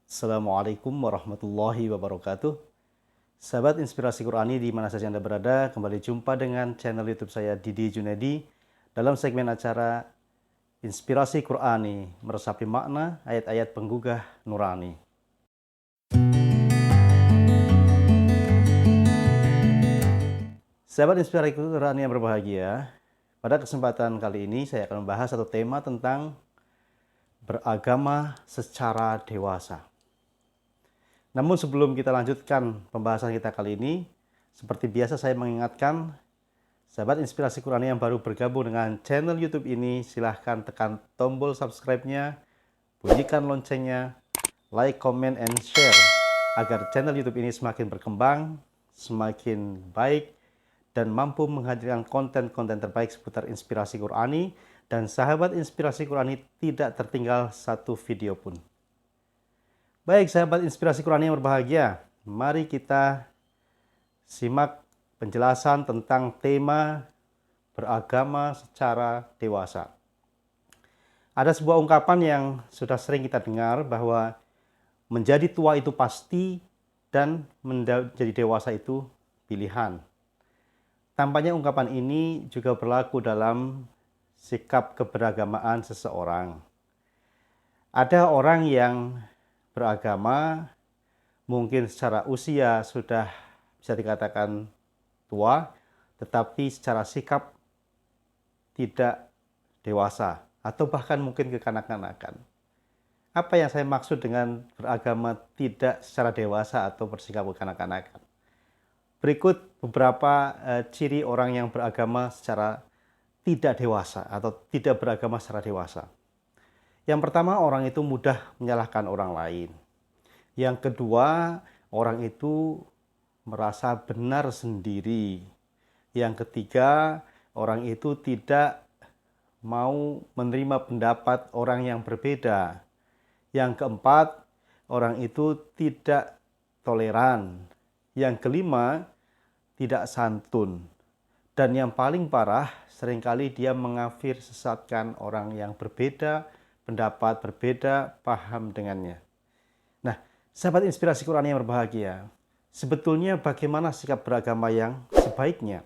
Assalamualaikum warahmatullahi wabarakatuh. Sahabat Inspirasi Qurani di mana saja Anda berada, kembali jumpa dengan channel YouTube saya Didi Junedi dalam segmen acara Inspirasi Qurani, meresapi makna ayat-ayat penggugah nurani. Sahabat Inspirasi Qurani yang berbahagia, pada kesempatan kali ini saya akan membahas satu tema tentang beragama secara dewasa. Namun sebelum kita lanjutkan pembahasan kita kali ini, seperti biasa saya mengingatkan sahabat Inspirasi Qurani yang baru bergabung dengan channel YouTube ini, silahkan tekan tombol subscribe-nya, bunyikan loncengnya, like, comment, and share agar channel YouTube ini semakin berkembang, semakin baik, dan mampu menghadirkan konten-konten terbaik seputar Inspirasi Qurani, dan sahabat Inspirasi Qurani tidak tertinggal satu video pun. Baik sahabat Inspirasi Qurani yang berbahagia, mari kita simak penjelasan tentang tema beragama secara dewasa. Ada sebuah ungkapan yang sudah sering kita dengar bahwa menjadi tua itu pasti dan menjadi dewasa itu pilihan. Tampaknya ungkapan ini juga berlaku dalam sikap keberagamaan seseorang. Ada orang yang beragama mungkin secara usia sudah bisa dikatakan tua, tetapi secara sikap tidak dewasa atau bahkan mungkin kekanak-kanakan. Apa yang saya maksud dengan beragama tidak secara dewasa atau bersikap kekanak-kanakan? Berikut beberapa ciri orang yang beragama secara tidak dewasa atau tidak beragama secara dewasa. Yang pertama, orang itu mudah menyalahkan orang lain. Yang kedua, orang itu merasa benar sendiri. Yang ketiga, orang itu tidak mau menerima pendapat orang yang berbeda. Yang keempat, orang itu tidak toleran. Yang kelima, tidak santun. Dan yang paling parah, seringkali dia mengafir sesatkan orang yang berbeda, pendapat berbeda, paham dengannya. Nah, sahabat Inspirasi Qurani yang berbahagia, sebetulnya bagaimana sikap beragama yang sebaiknya?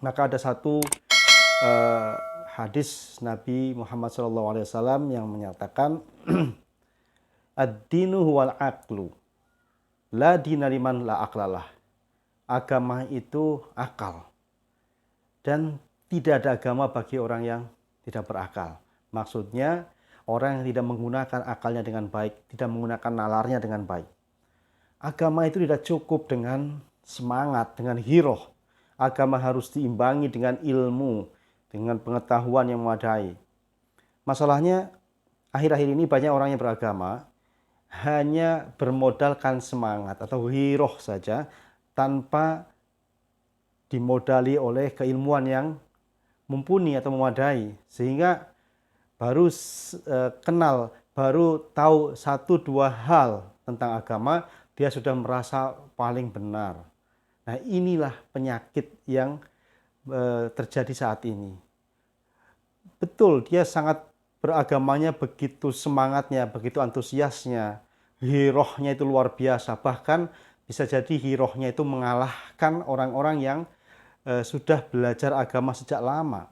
Maka ada satu hadis Nabi Muhammad SAW yang menyatakan ad-dinu huwal aqlu, la dina liman la aqlalah. Agama itu akal, dan tidak ada agama bagi orang yang tidak berakal. Maksudnya, orang yang tidak menggunakan akalnya dengan baik, tidak menggunakan nalarnya dengan baik. Agama itu tidak cukup dengan semangat, dengan hiroh. Agama harus diimbangi dengan ilmu, dengan pengetahuan yang memadai. Masalahnya, akhir-akhir ini banyak orang yang beragama hanya bermodalkan semangat atau hiroh saja, tanpa dimodali oleh keilmuan yang mumpuni atau memadai, sehingga baru kenal, baru tahu satu dua hal tentang agama, dia sudah merasa paling benar. Nah, inilah penyakit yang terjadi saat ini. Betul, dia sangat beragamanya begitu semangatnya, begitu antusiasnya, hirohnya itu luar biasa, bahkan bisa jadi hirohnya itu mengalahkan orang-orang yang sudah belajar agama sejak lama.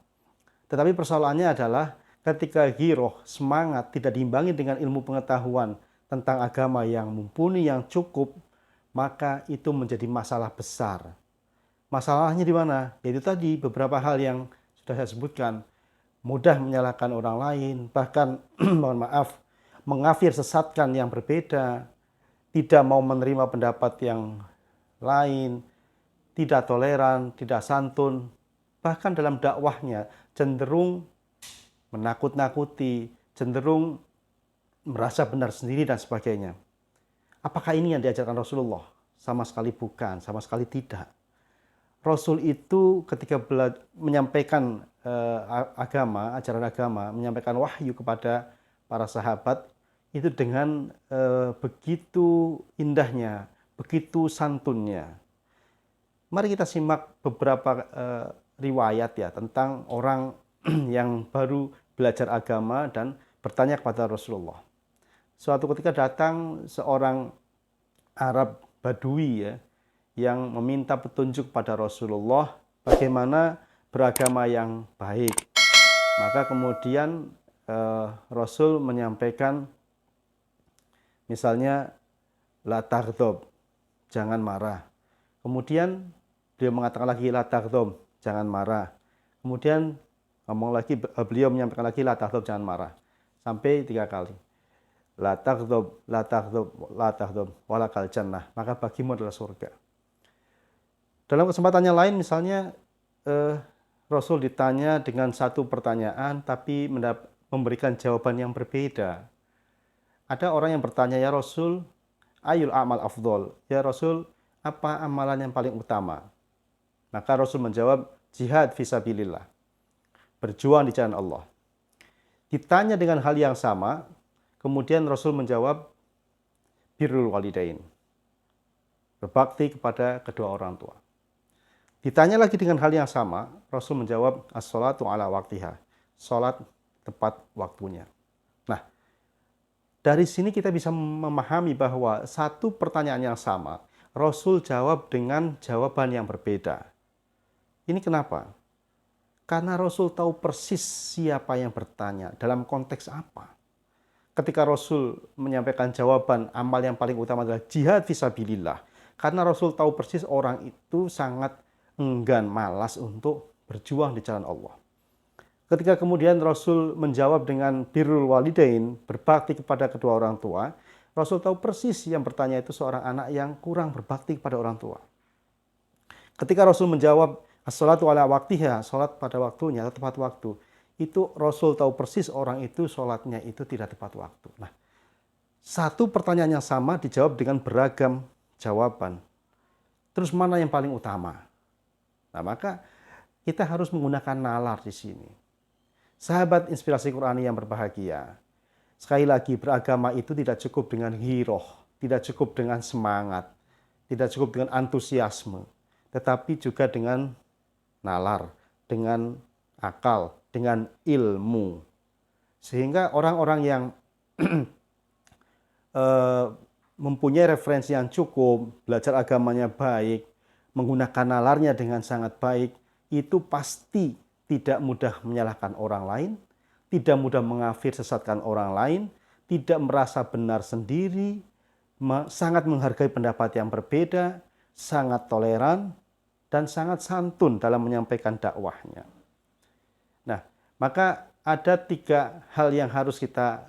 Tetapi persoalannya adalah ketika giroh, semangat tidak diimbangi dengan ilmu pengetahuan tentang agama yang mumpuni, yang cukup, maka itu menjadi masalah besar. Masalahnya di mana? Yaitu tadi beberapa hal yang sudah saya sebutkan. Mudah menyalahkan orang lain, bahkan mohon maaf, mengafir sesatkan yang berbeda, tidak mau menerima pendapat yang lain, tidak toleran, tidak santun, bahkan dalam dakwahnya cenderung menakut-nakuti, cenderung merasa benar sendiri dan sebagainya. Apakah ini yang diajarkan Rasulullah? Sama sekali bukan, sama sekali tidak. Rasul itu ketika menyampaikan agama, ajaran agama, menyampaikan wahyu kepada para sahabat, itu dengan begitu indahnya, begitu santunnya. Mari kita simak beberapa riwayat ya tentang orang yang baru belajar agama dan bertanya kepada Rasulullah. suatu ketika datang seorang Arab Badui ya, yang meminta petunjuk pada Rasulullah bagaimana beragama yang baik. Maka kemudian Rasul menyampaikan misalnya la taghdab, jangan marah. Kemudian dia mengatakan lagi la taghdab, jangan marah. Kemudian beliau menyampaikan lagi la taghdab, jangan marah. Sampai 3 kali. La taghdab, la taghdab, la taghdab, walakal jannah. Maka bagimu adalah surga. Dalam kesempatan yang lain misalnya Rasul ditanya dengan satu pertanyaan tapi memberikan jawaban yang berbeda. Ada orang yang bertanya, ya Rasul, ayul amal afdol. Ya Rasul, apa amalan yang paling utama? Maka Rasul menjawab, jihad fisabilillah. Berjuang di jalan Allah. Ditanya dengan hal yang sama, kemudian Rasul menjawab, birrul walidain. Berbakti kepada kedua orang tua. Ditanya lagi dengan hal yang sama, Rasul menjawab, as-sholatu ala waktiha. Sholat tepat waktunya. Nah, dari sini kita bisa memahami bahwa satu pertanyaan yang sama, Rasul jawab dengan jawaban yang berbeda. Ini kenapa? Karena Rasul tahu persis siapa yang bertanya, dalam konteks apa. Ketika Rasul menyampaikan jawaban amal yang paling utama adalah jihad fisabilillah. Karena Rasul tahu persis orang itu sangat enggan, malas untuk berjuang di jalan Allah. Ketika kemudian Rasul menjawab dengan birrul walidain, berbakti kepada kedua orang tua, Rasul tahu persis yang bertanya itu seorang anak yang kurang berbakti kepada orang tua. Ketika Rasul menjawab as-sholatu ala waktiha, sholat pada waktunya atau tepat waktu, itu Rasul tahu persis orang itu sholatnya itu tidak tepat waktu. Nah, satu pertanyaan yang sama dijawab dengan beragam jawaban. Terus mana yang paling utama? Nah, maka kita harus menggunakan nalar di sini. Sahabat inspirasi Qurani yang berbahagia, sekali lagi beragama itu tidak cukup dengan hiroh, tidak cukup dengan semangat, tidak cukup dengan antusiasme, tetapi juga dengan nalar, dengan akal, dengan ilmu. Sehingga orang-orang yang mempunyai referensi yang cukup, belajar agamanya baik, menggunakan nalarnya dengan sangat baik, itu pasti tidak mudah menyalahkan orang lain, tidak mudah mengafir sesatkan orang lain, tidak merasa benar sendiri, sangat menghargai pendapat yang berbeda, sangat toleran, dan sangat santun dalam menyampaikan dakwahnya. Nah, maka ada 3 hal yang harus kita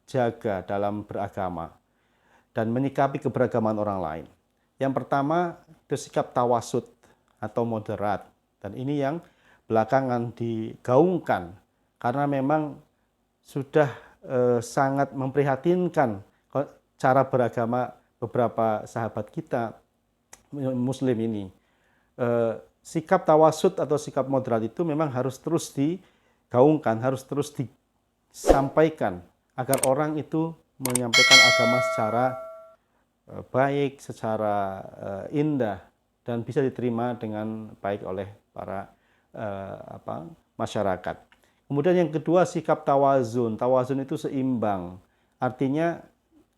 jaga dalam beragama dan menyikapi keberagaman orang lain. Yang pertama, itu sikap tawasud atau moderat. Dan ini yang belakangan digaungkan karena memang sudah sangat memprihatinkan cara beragama beberapa sahabat kita Muslim ini. Sikap tawasud atau sikap moderat itu memang harus terus digaungkan, harus terus disampaikan agar orang itu menyampaikan agama secara baik, secara indah dan bisa diterima dengan baik oleh para masyarakat. Kemudian yang kedua, sikap tawazun. Tawazun itu seimbang. Artinya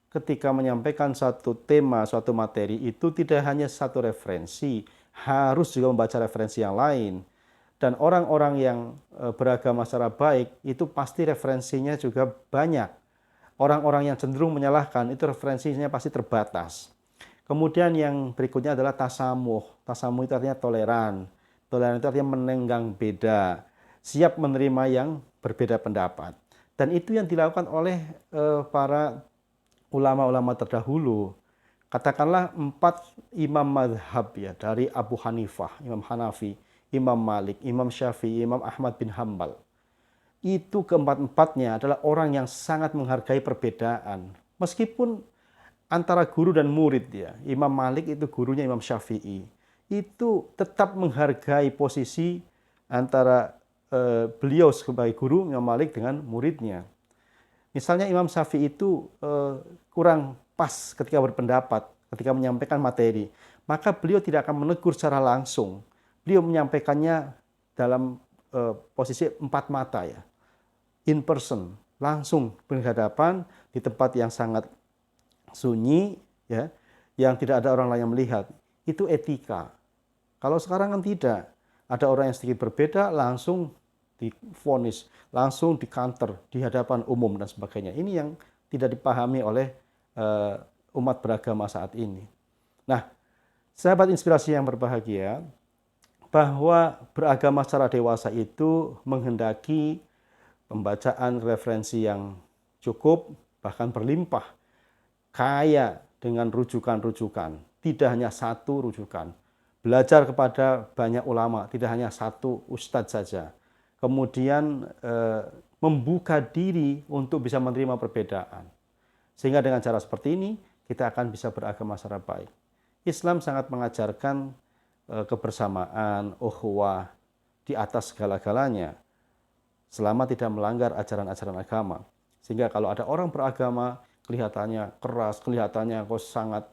ketika menyampaikan satu tema, suatu materi itu tidak hanya satu referensi, harus juga membaca referensi yang lain. Dan orang-orang yang beragama secara baik itu pasti referensinya juga banyak. Orang-orang yang cenderung menyalahkan itu referensinya pasti terbatas. Kemudian yang berikutnya adalah tasamuh. Tasamuh itu artinya toleran. Toleran itu artinya menenggang beda. Siap menerima yang berbeda pendapat. Dan itu yang dilakukan oleh para ulama-ulama terdahulu. Katakanlah 4 imam madhab ya, dari Abu Hanifah, Imam Hanafi, Imam Malik, Imam Syafi'i, Imam Ahmad bin Hambal. Itu keempat-empatnya adalah orang yang sangat menghargai perbedaan. Meskipun antara guru dan murid ya, Imam Malik itu gurunya Imam Syafi'i. Itu tetap menghargai posisi antara beliau sebagai guru Imam Malik dengan muridnya. Misalnya Imam Syafi'i itu kurang pas ketika berpendapat, ketika menyampaikan materi. Maka beliau tidak akan menegur secara langsung. Beliau menyampaikannya dalam posisi 4 mata ya. In person, langsung berhadapan di tempat yang sangat sunyi, ya, yang tidak ada orang lain yang melihat. Itu etika. Kalau sekarang kan tidak. Ada orang yang sedikit berbeda, langsung divonis, langsung dikanter di hadapan umum dan sebagainya. Ini yang tidak dipahami oleh umat beragama saat ini. Nah, sahabat inspirasi yang berbahagia, bahwa beragama secara dewasa itu menghendaki pembacaan referensi yang cukup, bahkan berlimpah, kaya dengan rujukan-rujukan, tidak hanya satu rujukan. Belajar kepada banyak ulama, tidak hanya satu ustadz saja. Kemudian membuka diri untuk bisa menerima perbedaan. Sehingga dengan cara seperti ini, kita akan bisa beragama secara baik. Islam sangat mengajarkan kebersamaan, ukhuwah di atas segala-galanya, selama tidak melanggar ajaran-ajaran agama. Sehingga kalau ada orang beragama, kelihatannya keras, kelihatannya kok sangat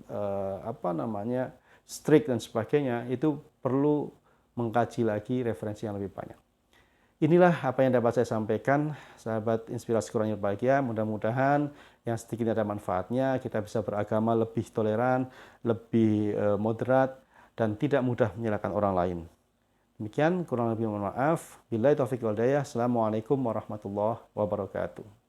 strict dan sebagainya, itu perlu mengkaji lagi referensi yang lebih banyak. Inilah apa yang dapat saya sampaikan, sahabat inspirasi Quran yang berbahagia. Mudah-mudahan yang sedikit ada manfaatnya, kita bisa beragama lebih toleran, lebih moderat, dan tidak mudah menyalahkan orang lain. Demikian, kurang lebih mohon maaf. Billahi taufiq wal hidayah. Assalamualaikum warahmatullahi wabarakatuh.